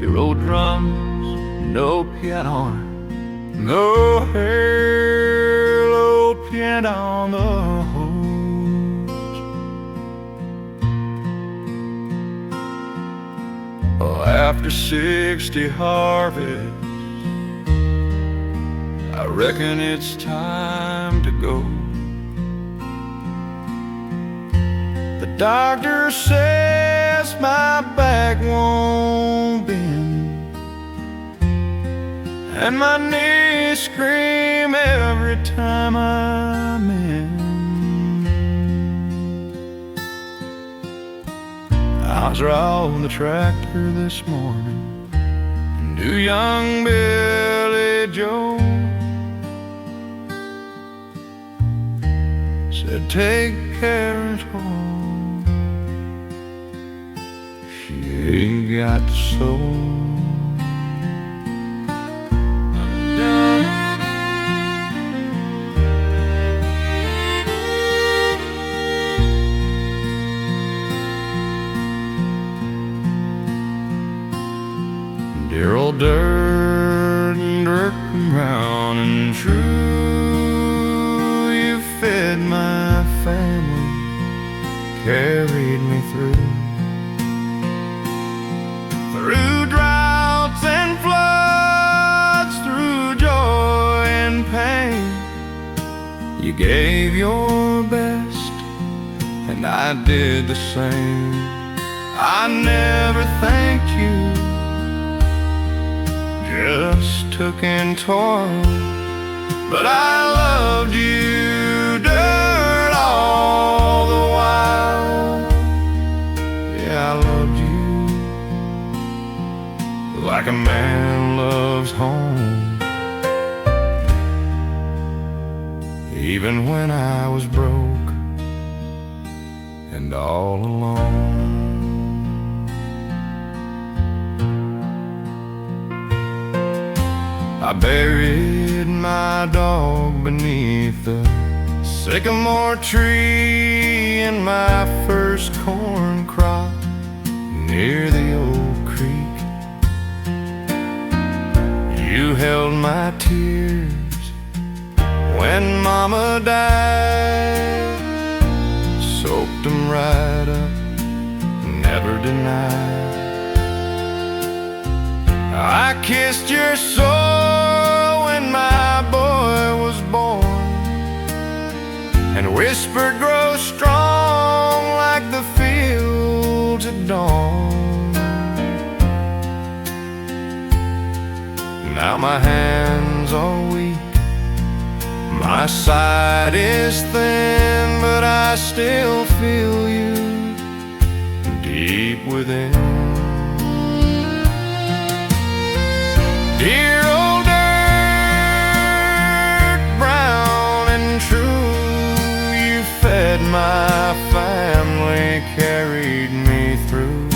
Euro drums, no piano, no halo piano on the hose. Oh, after 60 harvests, I reckon it's time to go. The doctor says my back won't bend, and my knees scream every time I'm in. I was riding the tractor this morning, and new young Billy Joe said, "Take care at home, she ain't got the soul." Dear old dirt and dirt brown and true, you fed my family, carried me through droughts and floods, through joy and pain. You gave your best, and I did the same. I never thanked you, just took in toil, but I loved you, dirt, all the while. Yeah, I loved you like a man loves home, even when I was broke and all alone. I buried my dog beneath the sycamore tree in my first corn crop near the old creek. You held my tears when Mama died, soaked them right up, never denied. I kissed your soul when my boy was born, and whispered, "Grow strong like the fields at dawn." Now my hands are weak, my side is thin, but I still feel you deep within. Dear old dirt, brown and true, you fed my family, carried me through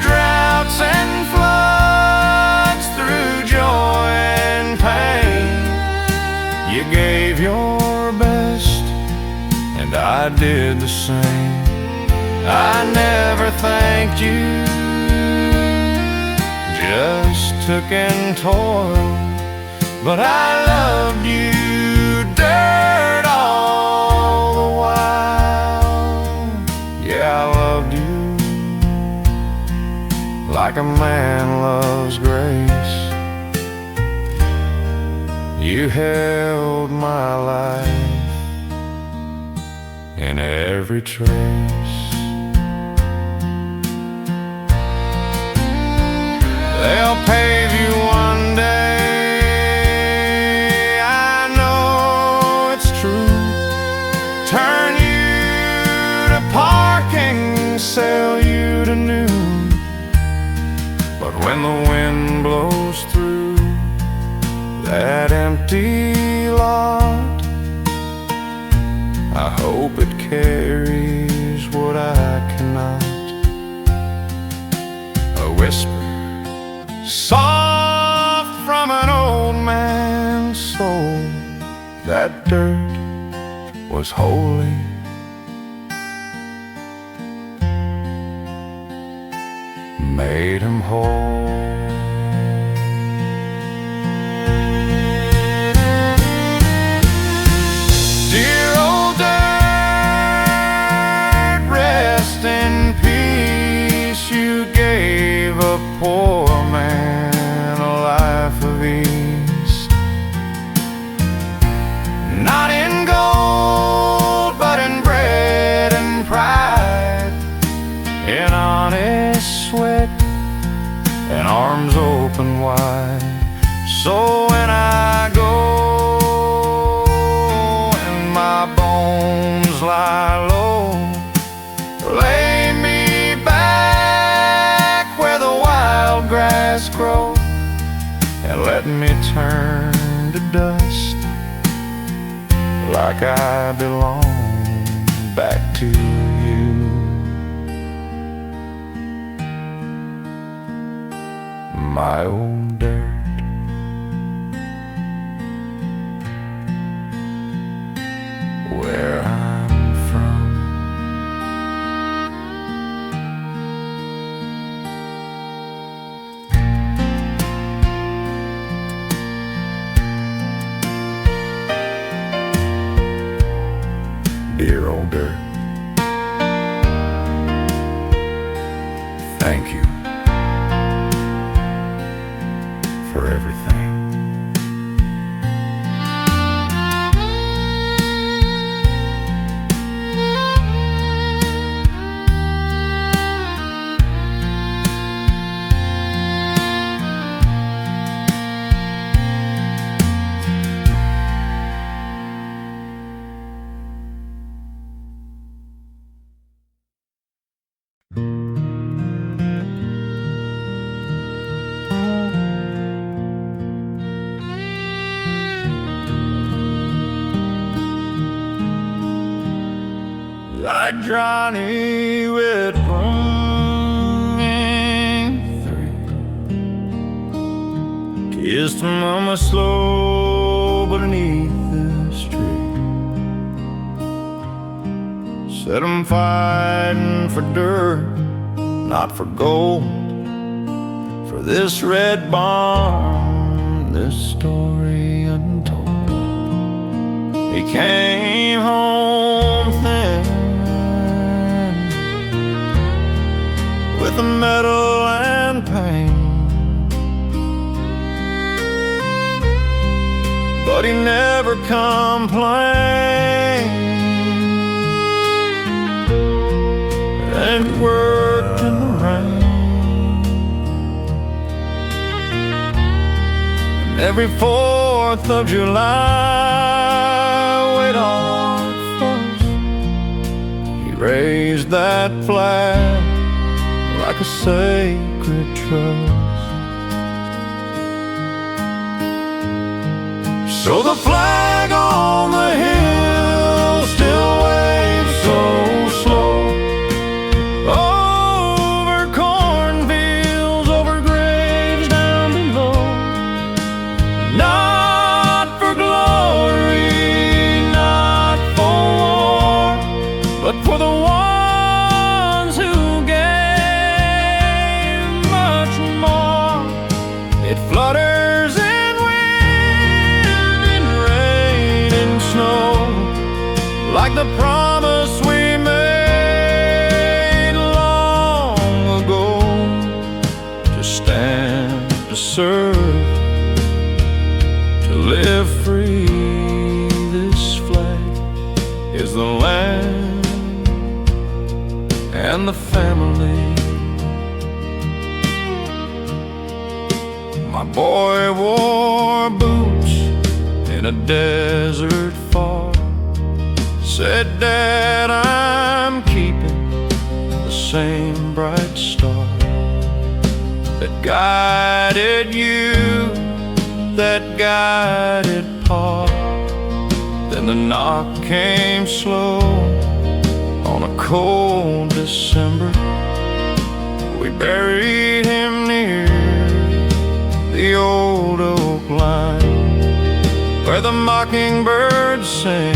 droughts and floods, through joy and pain. You gave your best, and I did the same. I never thanked you, just took in toil, but I loved you, dirt, all the while. Yeah, I loved you like a man loves grace. You held my life in every trace. They'll pave you one day, I know it's true. Turn you to parking, sell you to new. But when the wind blows through that empty lot, I hope it carries what I cannot. A whisper soft from an old man's soul, that dirt was holy. made him whole. Dear old dirt, rest in peace. You gave a poor man a life of ease, not in gold, but in bread and pride, in honest sweat and arms open wide. So when I go and my bones lie low, lay me back where the wild grass grows, and let me turn to dust like I belong back to you. My old dirt, where I'm from. Dear old dirt, thank you for everything. Like Johnny with running three, kissed mama slow beneath this tree, said I'm fighting for dirt, not for gold, for this red barn, this story untold. He came home thin, with the metal and pain, but he never complained, and he worked in the rain. And every 4th of July, wait on first, he raised that flag like a sacred trust. So the flag on the hill still waves so slow, over cornfields, over graves down below. Not for glory, not for war, but for the ones who flutters in wind and rain and snow, like the promise we made long ago, to stand, to serve, to live free. This flag is the land and the family. My boy wore boots in a desert far, said, Dad, I'm keeping the same bright star that guided you, that guided Pa. Then the knock came slow on a cold December. We buried him near the old oak line, where the mockingbirds sing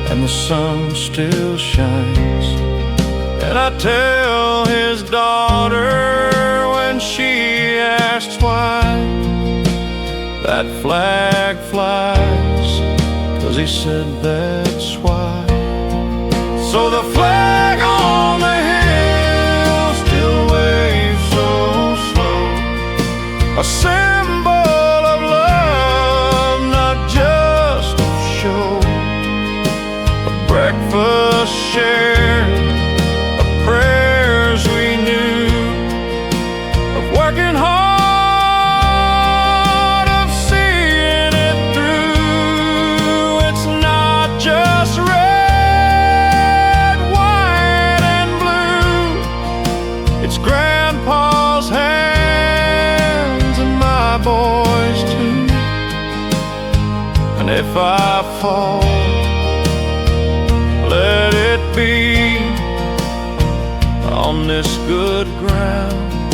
and the sun still shines. And I tell his daughter, she asks why that flag flies, 'cause he said that's why. So the flag on the hill still waves so slow, a symbol of love, not just of show. A breakfast shared, of prayers we knew, of working hard, of seeing it through. It's not just red, white, and blue. It's Grandpa's hands and my boys too. And if I fall, let it be on this good ground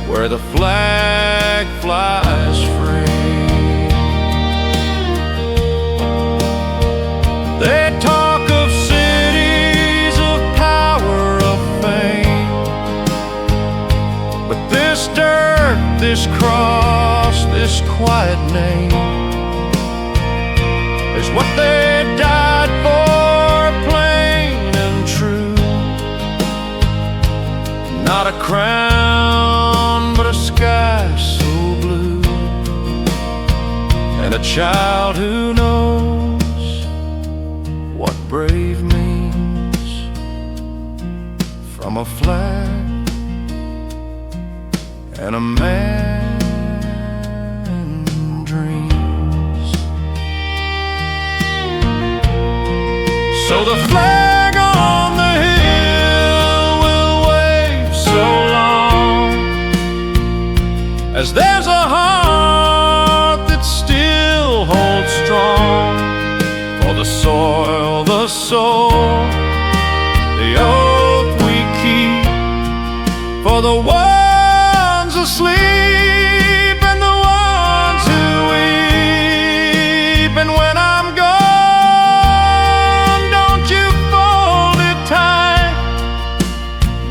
where the flag flies free. They talk of cities, of power, of fame, but this dirt, this cross, this quiet name is what they died for, plain and true. Not a crown, but a sky so blue, and a child who knows what brave means from a flag and a man dreams. So the flag on the hill will wave so long as there's a heart that still holds strong for the soil, the soul, the oath we keep, for the ones asleep and the ones who weep. And when I'm gone, don't you fold it tight,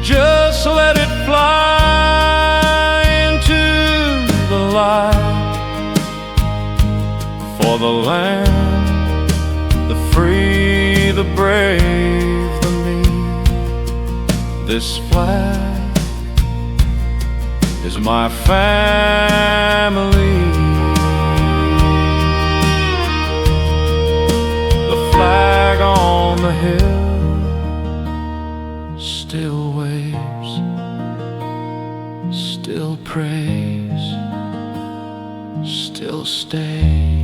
just let it fly into the light. For the land, the free, the brave, the meek, this flag is my family. The flag on the hill still waves, still prays, still stays.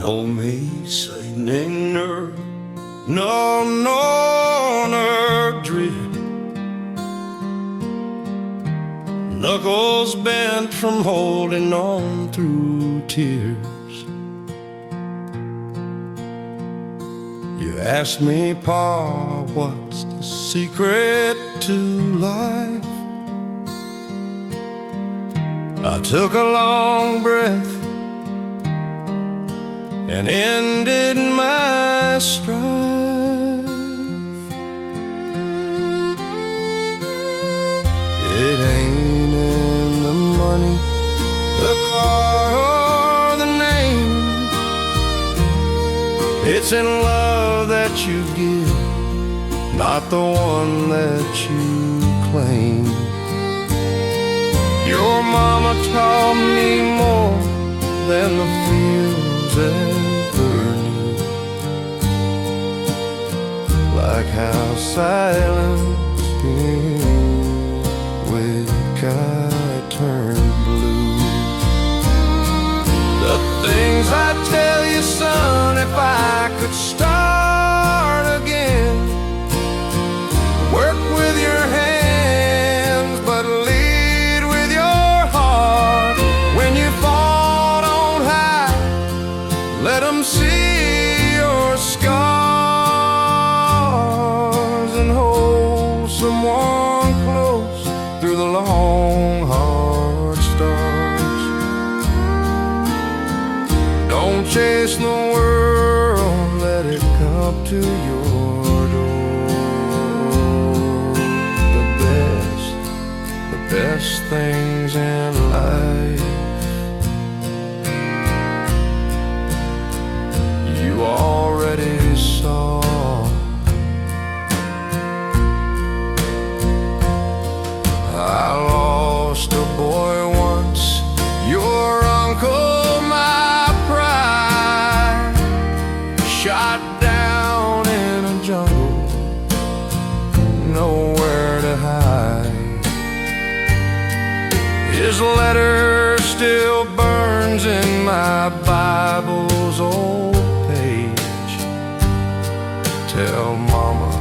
Hold me singing no dream. Knuckles bent from holding on through tears. You asked me, Pa, what's the secret to life? I took a long breath and ended my strife. It ain't in the money, the car, or the name. It's in love that you give, not the one that you claim. Your mama taught me more than the fields ever knew, like how silence with sky turned blue. The things I'd tell you, son, if I could start again. Work with your hands, but lead with your heart. When you fall, don't hide, let them see your scars, and hold someone close through the long, hard stars. Don't chase the world, let it come to your door. The best things in life you already saw. I lost a boy once, your uncle, my pride, shot down in a jungle, nowhere to hide. His letter still burns in my Bible's old page. Tell Mama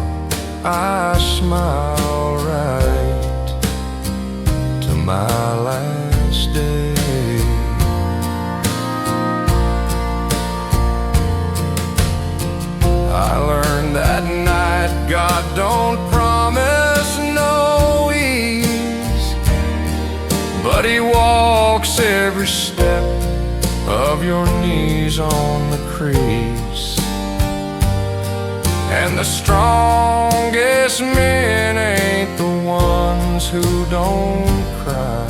I smile right to my last day. I learned that night God don't promise no ease, but He walks every step of your knees on the crease. And the strongest men ain't the ones who don't cry,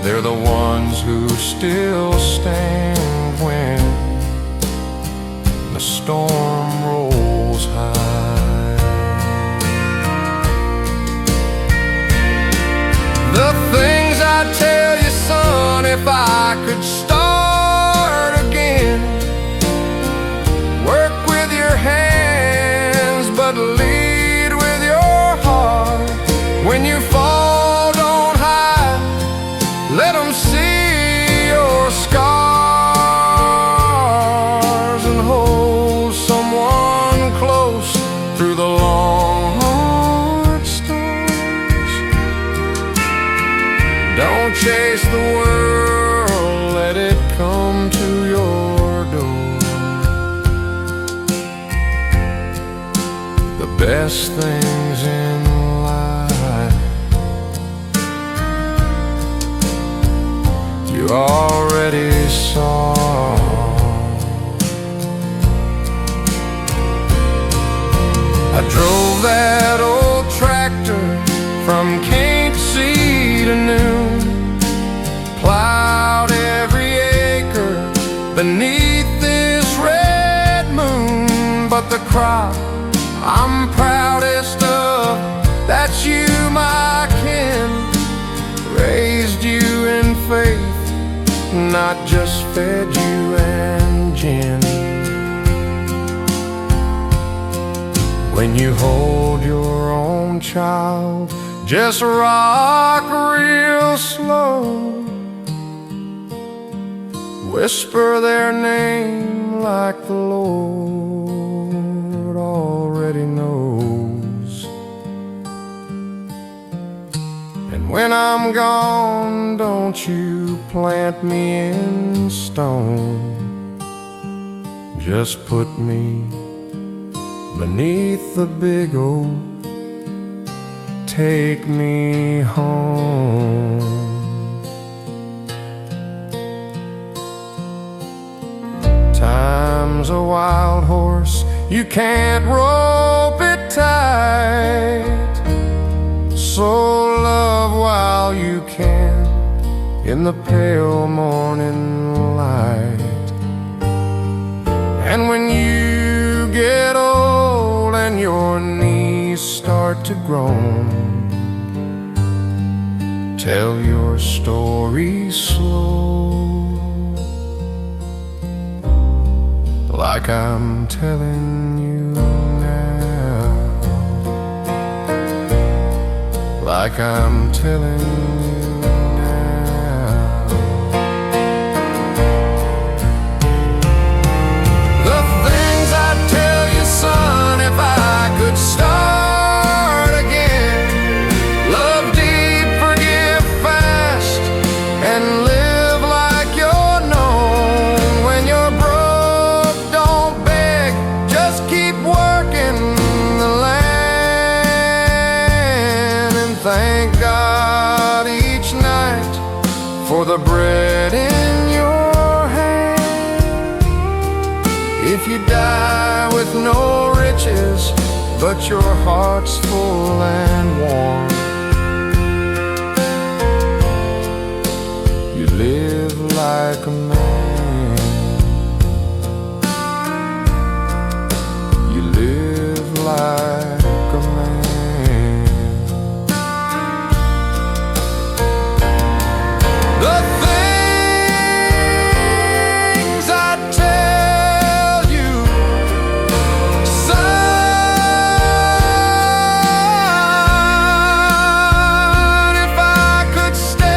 they're the ones who still stand when the storm rolls high. The things I'd tell you, son, if I could start again. Work with your hands, but lead with your heart. When you fall, don't hide, let them see your scars, and hold someone close through the long, hard stars. Don't chase the world, let it come to your door. The best things in life you already saw. I drove that old tractor from Cape Sea to noon, plowed every acre beneath this red moon. But the crop I'm proudest of, that's you, my kin. Raised you in faith, not just fed you and gin. When you hold your own child, just rock real slow. whisper their name like the Lord already knows. And when I'm gone, don't you plant me in stone. Just put me beneath the big oak. Take me home. Time's a wild horse, you can't rope it tight. So love while you can in the pale morning light. And when you get old and your knees start to groan, tell your story slow, like I'm telling you now, like I'm telling you now. The things I'd tell you, son, if I could start again. Love deep, forgive fast, and live like you're known. When you're broke, don't beg, just keep working the land. And thank God each night for the bread in your hand. If you die with no riches, but your heart's full and warm, you live like a man. You live like a man. The things I tell you, son, if I could stay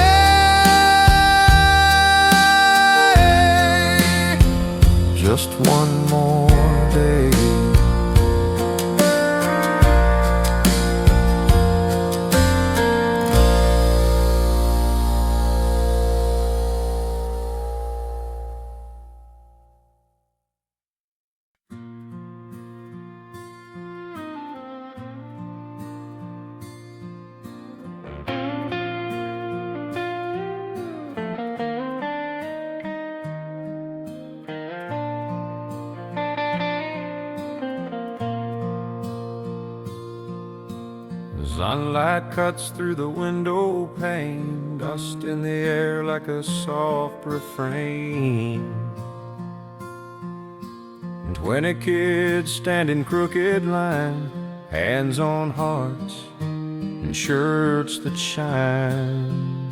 just one more day. Sunlight cuts through the window pane, dust in the air like a soft refrain. And 20 kids stand in crooked line, hands on hearts and shirts that shine.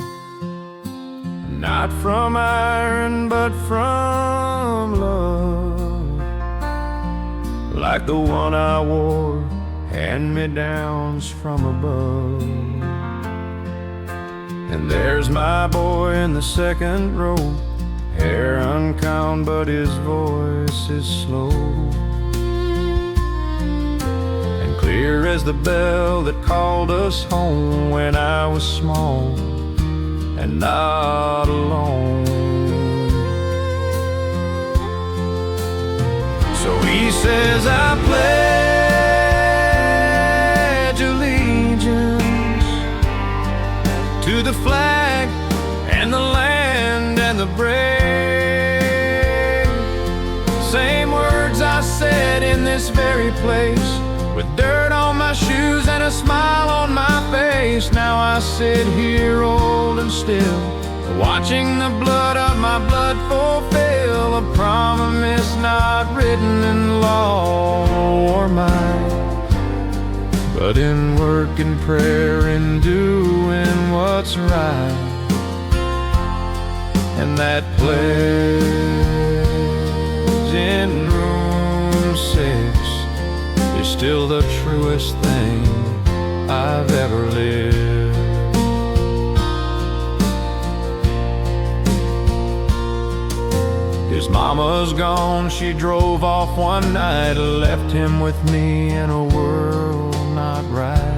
Not from iron but from love, like the one I wore, hand-me-downs from above. And there's my boy in the second row, hair uncombed but his voice is slow, and clear as the bell that called us home when I was small and not alone. So he says, I pledge allegiance to the flag and the land and the brave. Same words I said in this very place, with dirt on my shoes and a smile on my face. Now I sit here old and still, watching the blood of my blood fulfill a promise not written in law or mine, but in work and prayer and doing what's right. And that pledge in room 6 is still the truest thing I've ever lived. mama's gone, she drove off one night, left him with me in a world not right.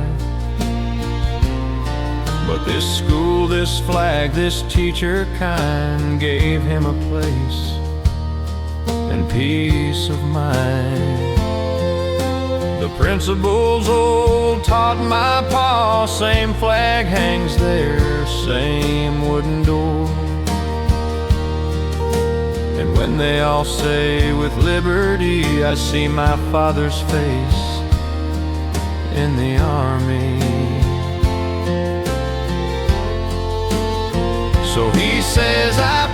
But this school, this flag, this teacher kind gave him a place and peace of mind. The principal's old taught my pa, same flag hangs there, same wooden door. And when they all say with liberty, I see my father's face in the army. So he says, I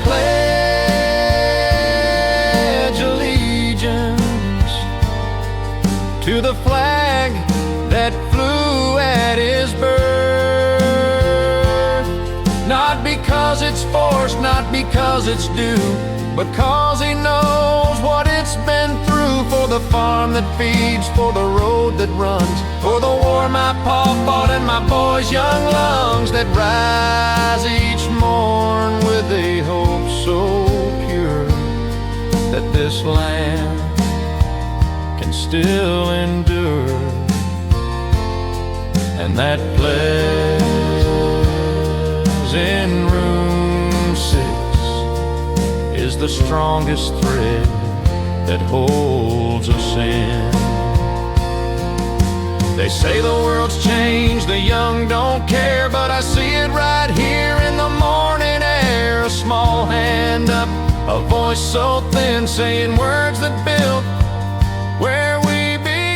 pledge allegiance to the flag that flew at his birth. Not because it's forced, not because it's due, but cause he knows what it's been through. For the farm that feeds, for the road that runs, for the war my pa fought in my boy's young lungs, that rise each morn with a hope so pure that this land can still endure. And that pledge in room 6 is the strongest thread that holds us in. They say the world's changed, the young don't care, but I see it right here in the morning air. A small hand up, a voice so thin, saying words that build where we begin.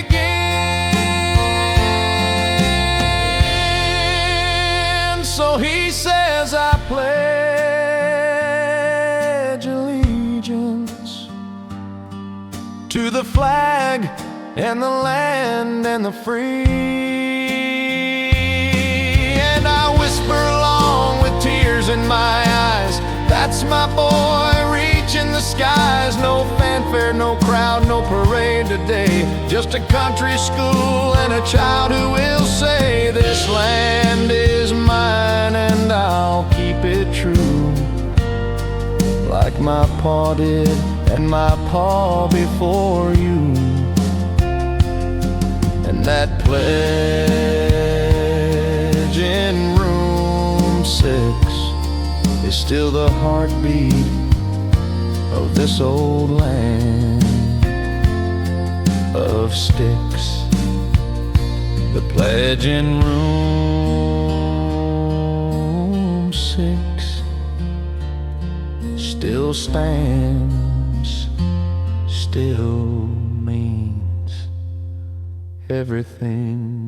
So he says, I pledge allegiance to the flag and the land and the free. And I whisper along with tears in my eyes, that's my boy reaching the skies. No fanfare, no crowd, no parade today, just a country school and a child who will say, this land is mine and I'll keep it true, like my pa did and my pa before you. And that pledge in room 6 is still the heartbeat of this old land of sticks. The pledge in room 6 still stands, still means everything.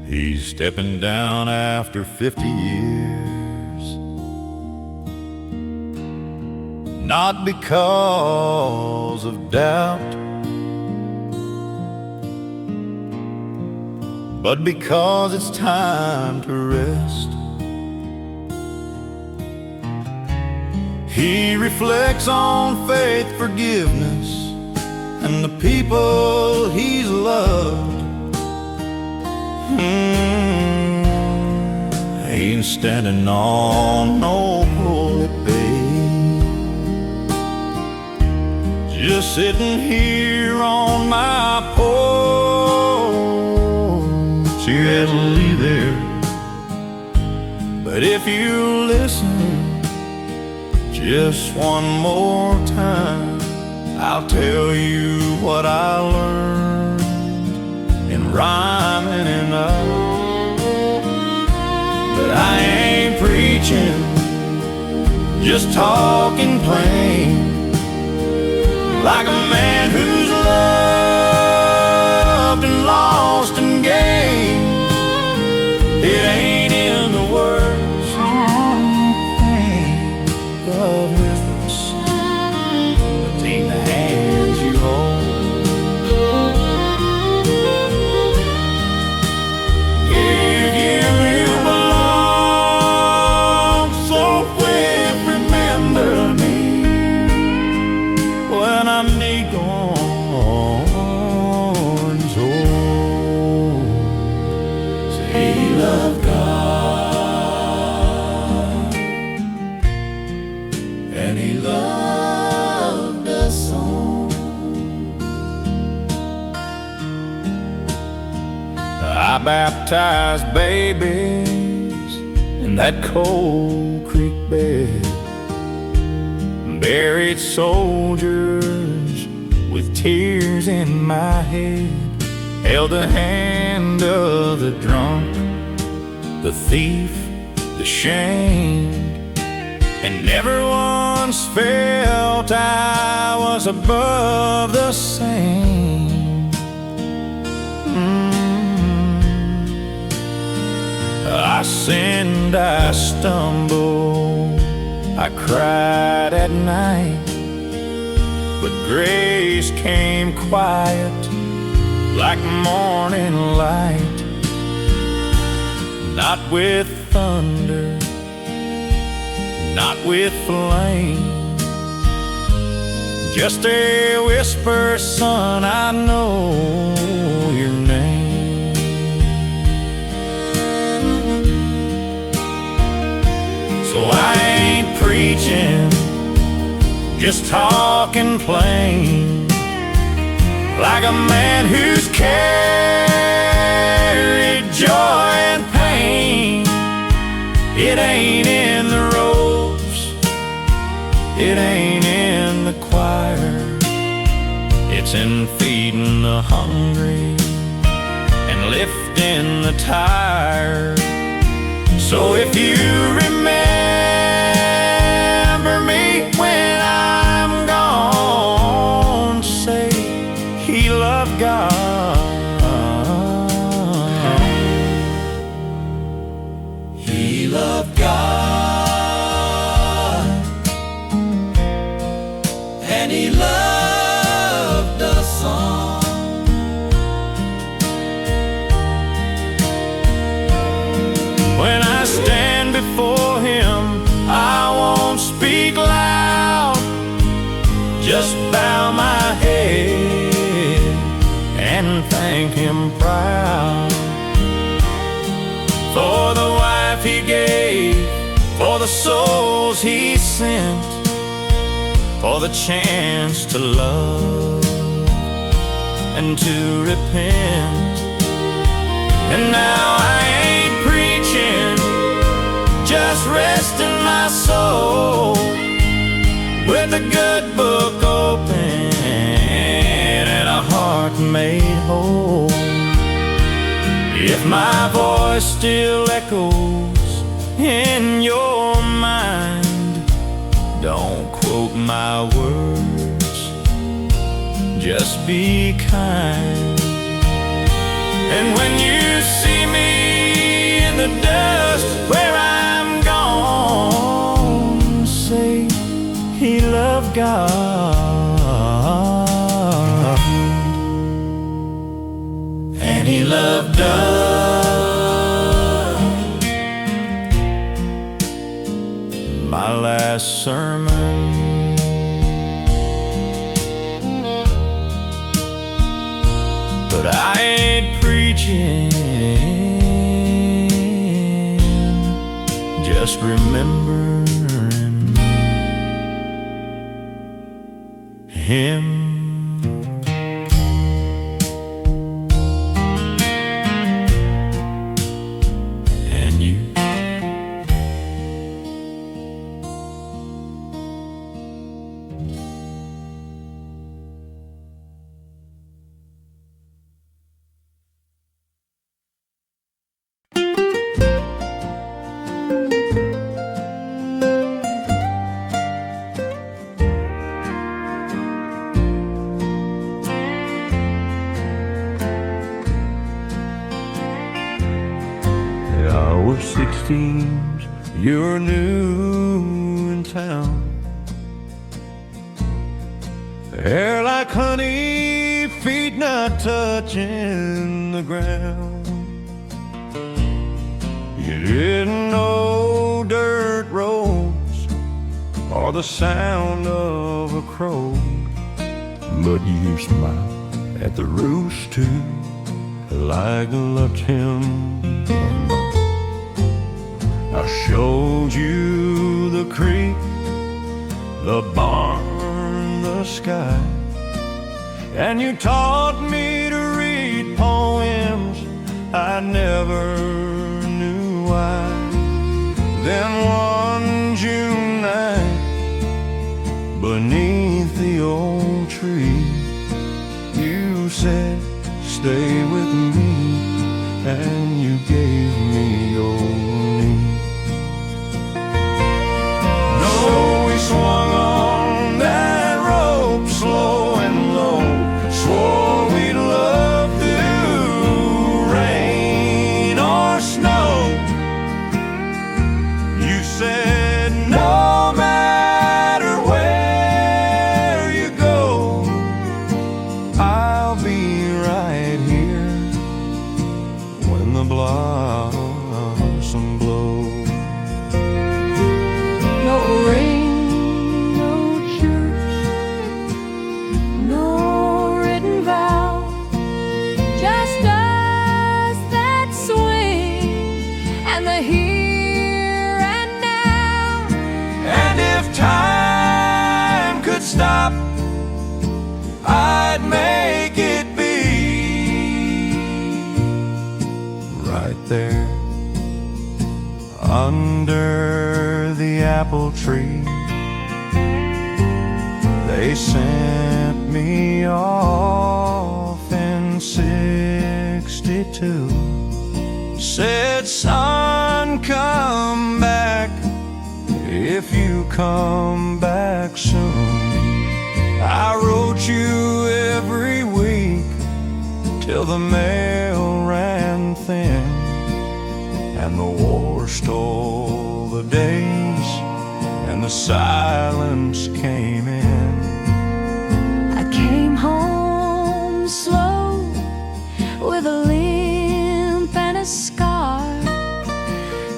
He's stepping down after 50 years, not because of doubt, but because it's time to rest. He reflects on faith, forgiveness, and the people he's loved. Ain't standing on no pulpit, just sitting here on my porch. You had to leave there, but if you listen just one more time, I'll tell you what I learned in rhyming enough. But I ain't preaching, just talking plain, like a man who's loved lost and gained. It ain't in the words of rivers, it's in the hands you hold. Give you belong, so quick remember me when I need one's hold. Say he loved God and he loved us all. I baptized babies in that cold creek bed, buried soldiers with tears in my head, held the hand of the drunk, the thief, the shamed, and never once felt I was above the same. I sinned, I stumbled, I cried at night, but grace came quiet like morning light. Not with thunder, not with flame, just a whisper, son, I know your name. So I ain't preaching, just talking plain, like a man who's carried joy and pain. It ain't in the ropes, it ain't in the choir, it's in feeding the hungry and lifting the tired. So if you remember me when I'm gone, say he loved God. He loved God and he loved us all. When I stand before him, I won't speak loud, just bow my head and thank him proud for the wife he gave, for the souls he sent, for the chance to love and to repent. And now I ain't preaching, just resting my soul with a good book open and a heart made whole. If my voice still echoes in your mind, don't quote my words, just be kind. And when you see me in the dust where I'm gone, say he loved God and he loved us. My last sermon, but I ain't preaching, just remembering him. And you. 16s, you're new in town. Hair like honey, feet not touching the ground. You didn't know dirt roads or the sound of a crow, but you smiled at the roost too, like I loved him. I showed you the creek, the barn, the sky, and you taught me to read poems I never knew why. Then one June night, beneath the old tree, you said, stay with me, and you gave me your knee. No, we swung on that rope slow and low, swore we'd love through rain or snow. You said no matter where you go, I'll be right here when the blossom blows. No ring, no church, no written vow, just us that swing and the here and now. And if time could stop, I'd make it be right there under the apple tree. They sent me off in '62. Said, son, come back if you come back soon. I wrote you every week till the mail ran thin, and the war stole the days, and the silence came in. I came home slow with a limp and a scar.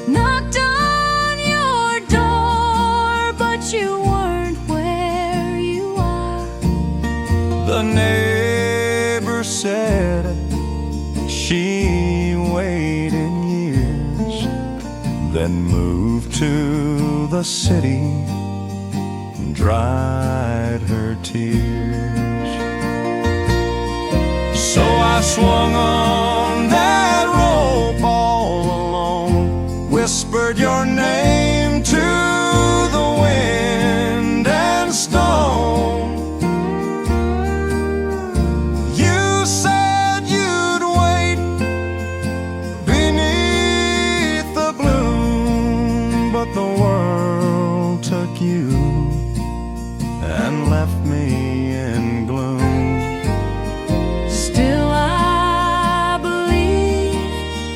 Knocked on your door, but you weren't where you are. The neighbor said she waited years, then moved to the city, dried her tears. So I swung on that rope all alone, whispered your name to the wind and stone. You said you'd wait beneath the bloom, but the world took you and left me in gloom. Still I believe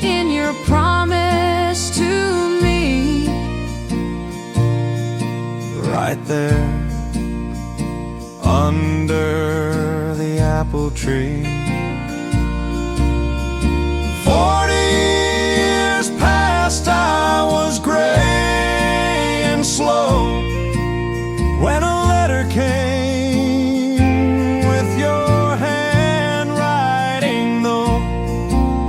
in your promise to me. Right there under the apple tree. 40 years past, I was gray and slow when a letter came with your handwriting, though.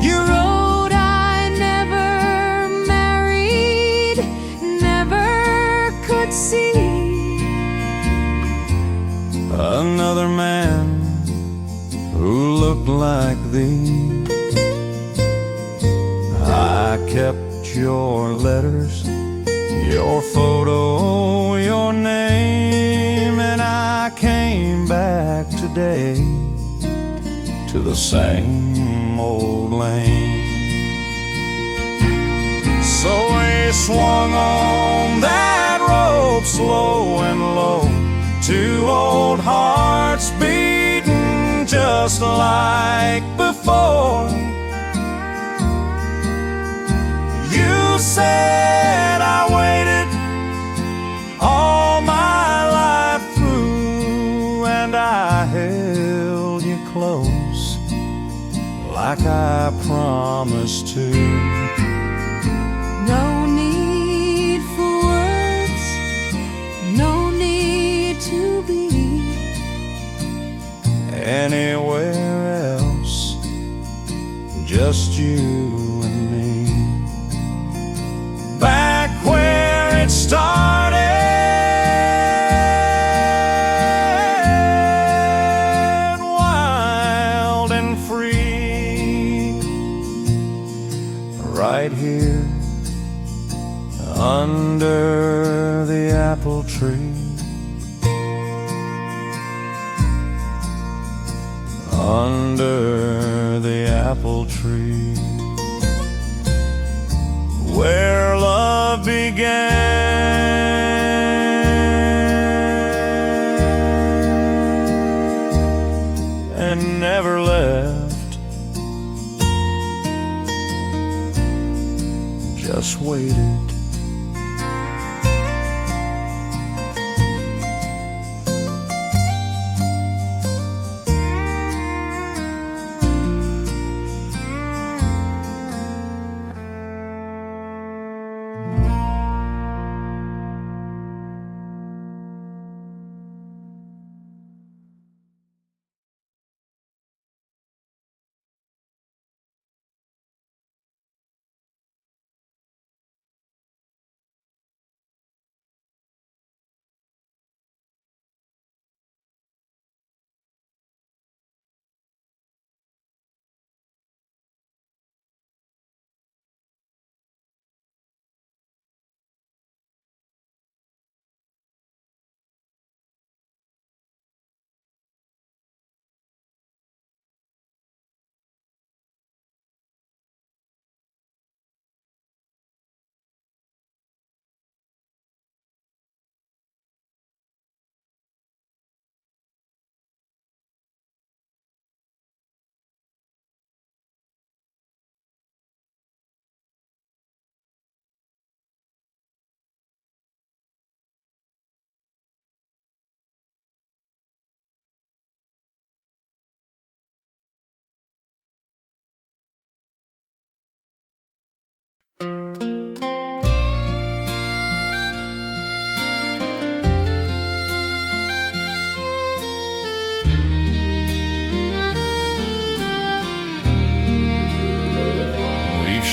You wrote I never married, never could see Another man who looked like thee. I kept your letters, your photo, your name, and I came back today to the same old lane. So we swung on that rope slow and low, two old hearts beating just like before. You promise to. No need for words, no need to be Anywhere else, just you and me. Back where it started, wild and free, right here under the apple tree. Under the apple tree, where love began and never left, just waited.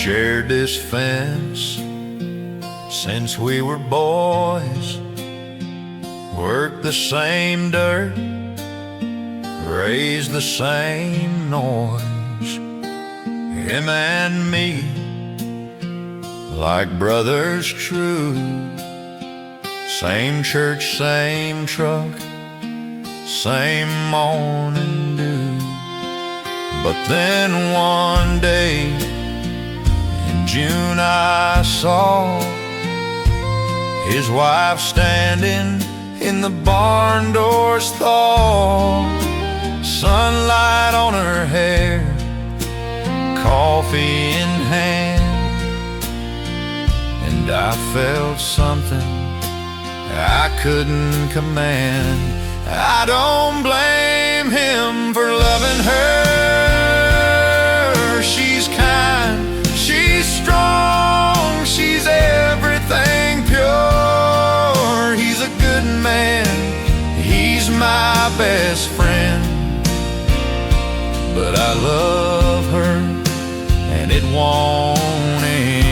Shared this fence since we were boys, worked the same dirt, raised the same noise. Him and me, like brothers true, same church, same truck, same morning dew. But then one day June I saw his wife standing in the barn doors thaw, sunlight on her hair, coffee in hand, and I felt something I couldn't command. I don't blame him for loving her. She's kind, she's strong, she's everything pure. He's a good man, he's my best friend, but I love her and it won't end.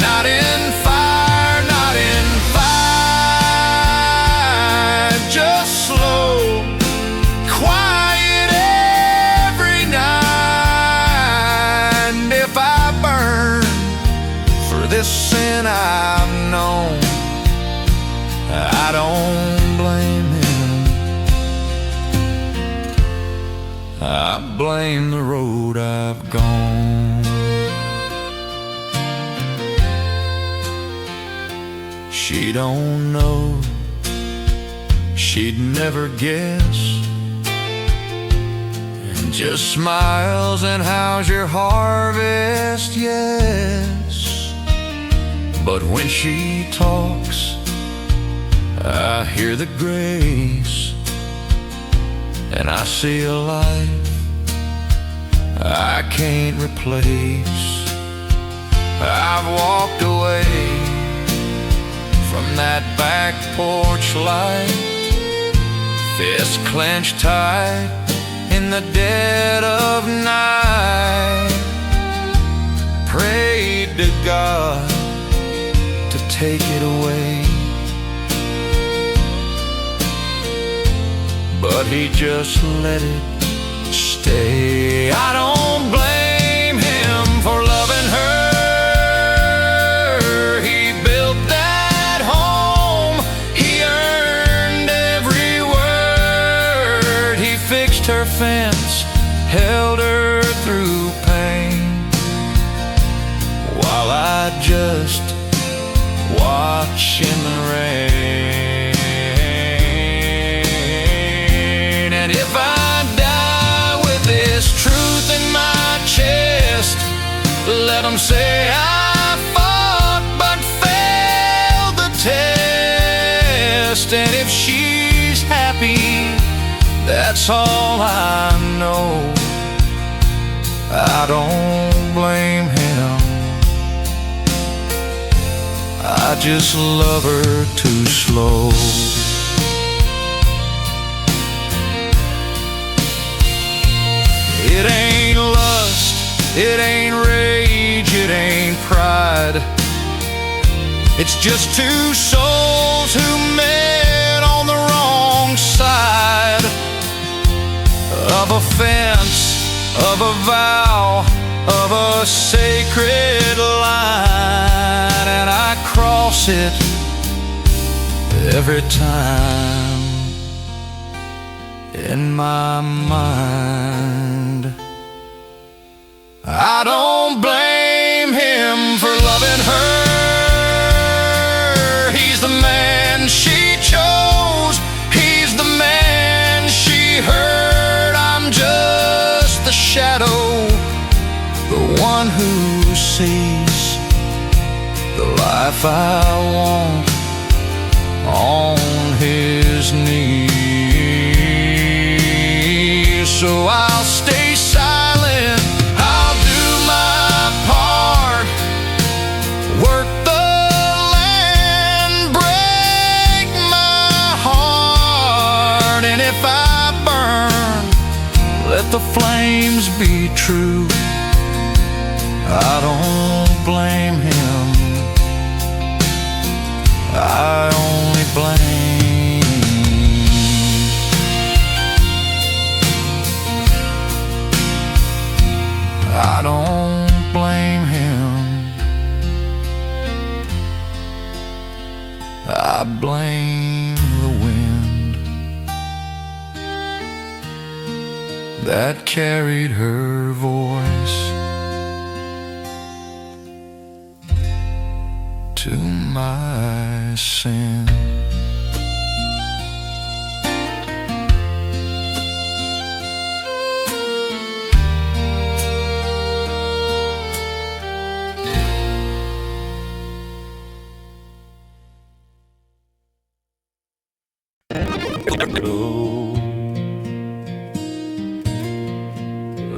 Not in fire, not in fight, just slow, quiet every night. And if I burn for this sin I've known, I don't blame him, I blame the road I've gone. She don't know, she'd never guess, and just smiles and how's your harvest, yes. But when she talks, I hear the grace and I see a life I can't replace. I've walked away from that back porch light, fist clenched tight in the dead of night. Prayed to God to take it away, but He just let it stay. I don't blame Him for loving her. He built that home, He earned every word. He fixed her fence, held her through pain, while I just watch in the rain. And if I die with this truth in my chest, let them say I fought but failed the test. And if she's happy, that's all I know. I don't blame him, I just love her too slow. It ain't lust, it ain't rage, it ain't pride. It's just two souls who met on the wrong side of a fence, of a vow, of a sacred line. And I cross it every time in my mind. I don't blame him for loving her. He's the man she chose, he's the man she heard. I'm just the shadow, the one who sees the life I want on his knees. So I'll stay silent, I'll do my part, work the land, break my heart. And if I burn, let the flames be true. I don't blame him, I only blame. I don't blame him, I blame the wind that carried her voice to my sin.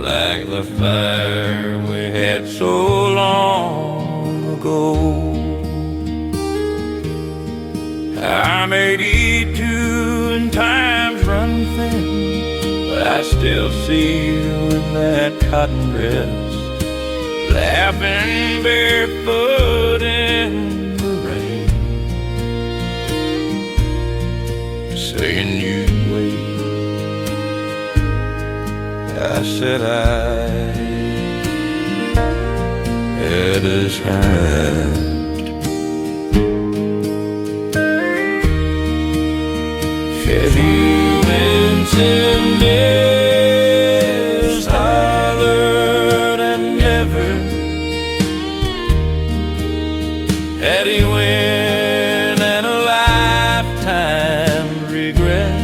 Like the fire we had so long ago, I made it too and times run thin, but I still see you in that cotton dress, laughing barefoot in the rain, saying you'd wait. I said I had his hand. Heavy winds hollered and never had he win and a lifetime regret.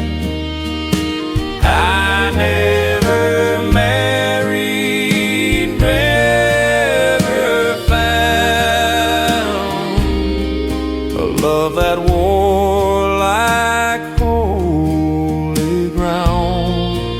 I never married, never found a love that wore like holy ground.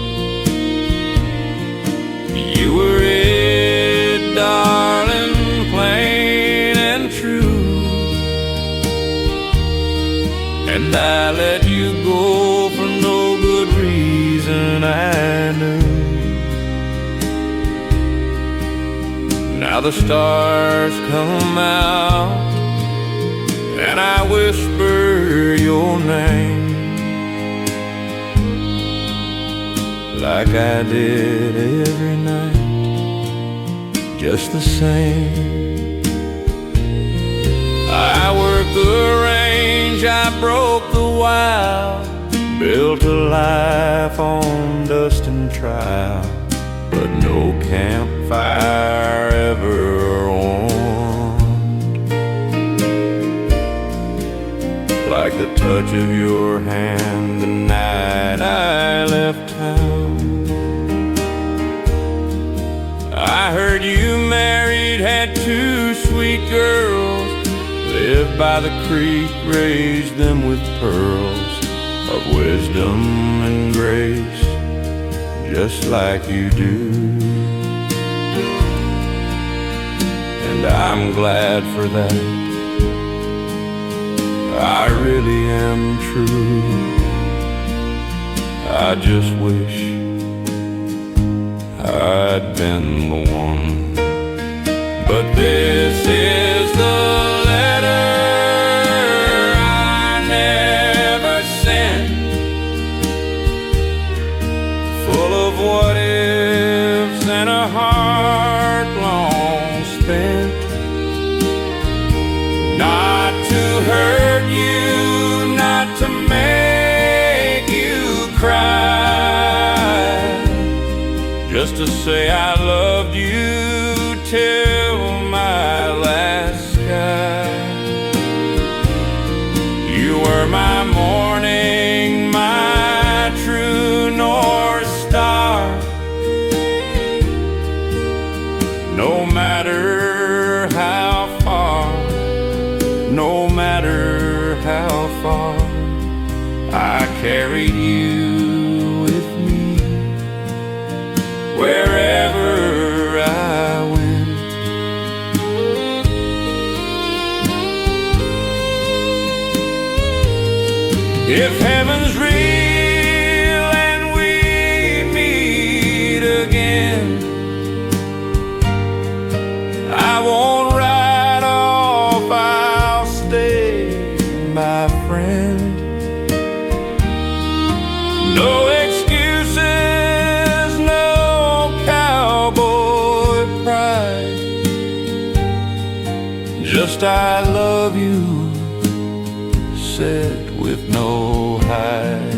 Now the stars come out and I whisper your name like I did every night, just the same. I worked the range, I broke the wild, built a life on dust and trial, but no campfire ever warmed like the touch of your hand the night I left town. I heard you married, had 2 sweet girls, lived by the creek, raised them with pearls of wisdom and grace, just like you do. And I'm glad for that, I really am true. I just wish I'd been the one. But this is the letter I never sent, full of what ifs and a heart long spent. Not to hurt you, not to make you cry, just to say I loved you till my last sky. You were my morning, my true north star. No matter how far, no matter how far, I carried you with me wherever I went. If heaven's real and we meet again, I won't ride off, I'll stay, my friend. No excuses, no cowboy pride, just I love you, said with no hide.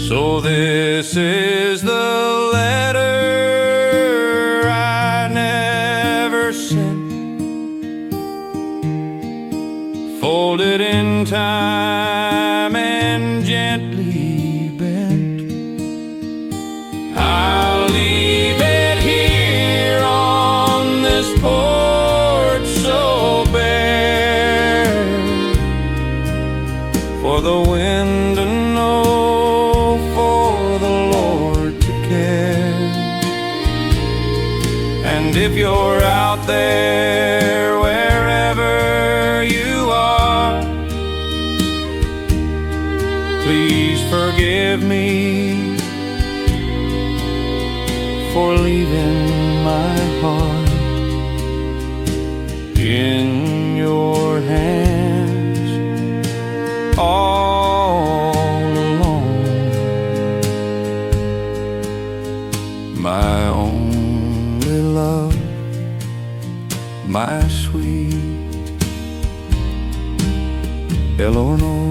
So this is the letter I never sent, folded in time and gently bent. I'll leave it here on this porch so bare, for the wind to know, for the Lord to care. And if you're out there, wherever you are, please forgive me for leaving my heart in your hands all alone. My only love, my sweet Eleanor.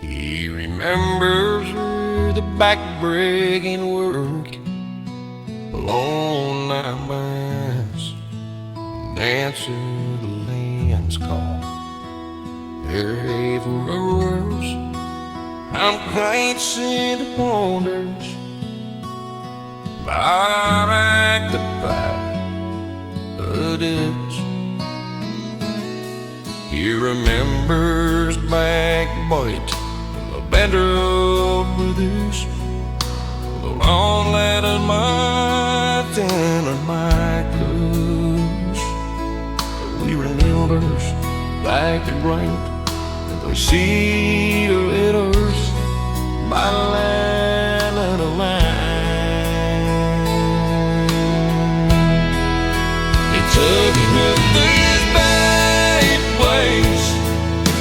He remembers the back-breaking work, long night mass, answer the land's call. Airhaven rose, I'm quenching the wonders back the back of the ditch. He remembers back bite the better road with us, the long ladder might and my clothes. He remembers back the great we see the letters by the line of the line. He took me to this bad place,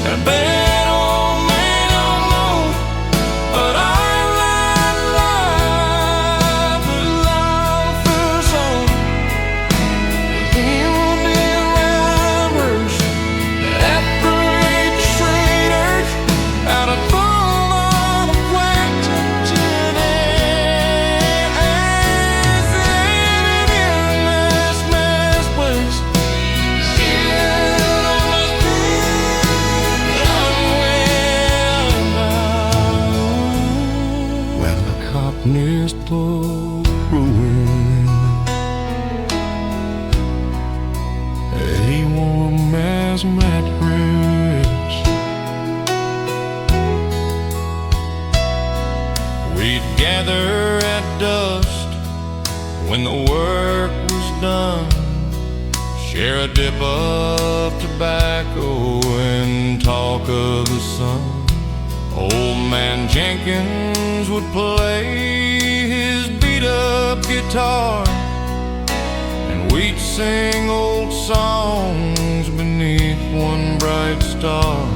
a bad old man alone, but I like life with life is on. He will be robbers that parade the traitors out of full on the Washington as in this man's place. When the cotton is blowing, he wore a man's mattress. We'd gather at dusk when the work was done, share a dip of tobacco and talk of the sun. Old man Jenkins would play his beat-up guitar, and we'd sing old songs beneath one bright star.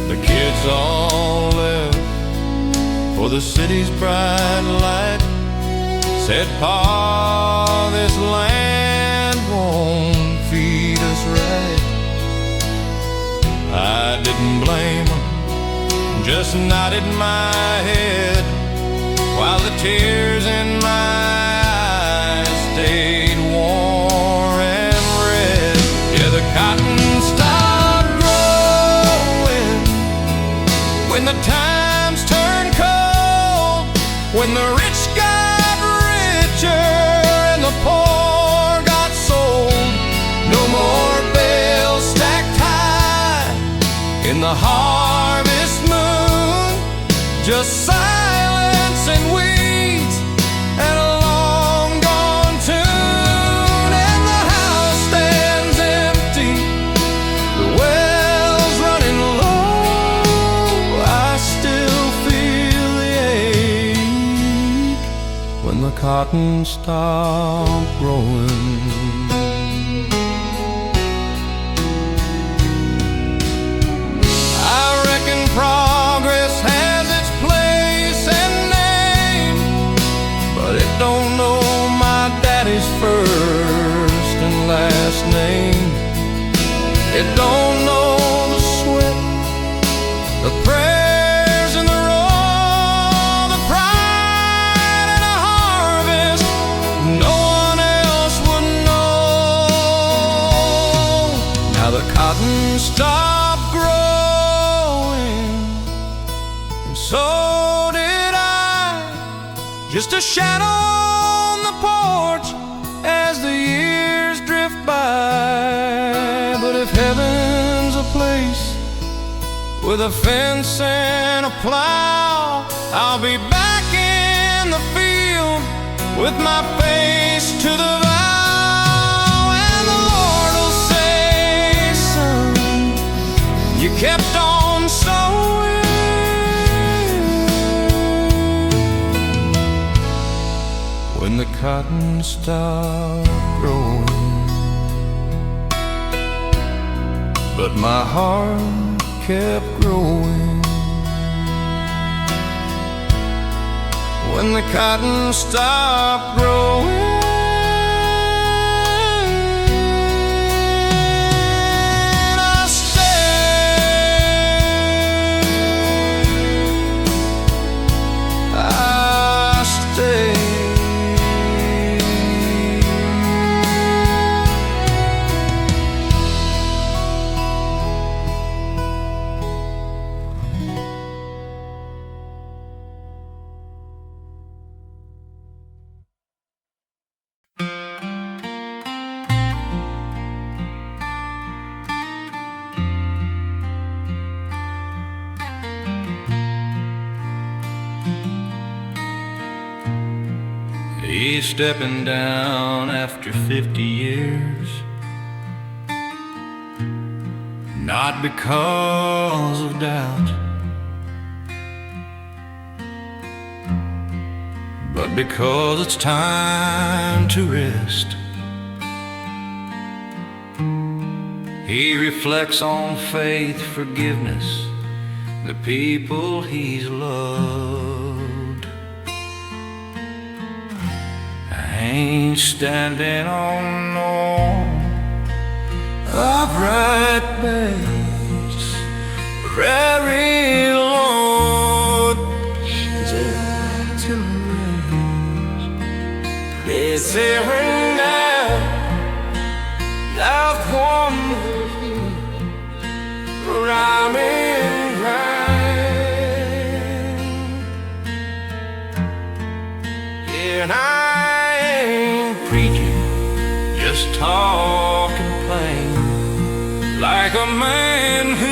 The kids all left for the city's bright light, said, "Pa, this land won't feed us right." I didn't blame them, just nodded my head while the tears in my eyes stayed warm and red. Yeah, the cotton stopped growing when the times turned cold, when the rich got richer and the poor got sold. No more bales stacked high in the harvest moon, just silence and weeds and a long gone tune. And the house stands empty, the well's running low. I still feel the ache when the cotton stopped growing. Progress has its place and name, but it don't know my daddy's first and last name. It don't know the sweat, the prayers and the roll, the pride and the harvest. No one else would know. Now the cotton stopped growing, so did I, just a shadow on the porch as the years drift by. But if heaven's a place with a fence and a plow, I'll be back in the field with my face to the vow. And the Lord will say, "Son, you kept on sowing." When the cotton stopped growing, but my heart kept growing. When the cotton stopped growing, I stayed. I stayed. He's stepping down after 50 years, not because of doubt, but because it's time to rest. He reflects on faith, forgiveness, the people he's loved. I ain't standing on no upright base, very Lord, gentle rains, it's tearing down, I've won, rhyming grind, and I ain't preaching, just talking plain, like a man who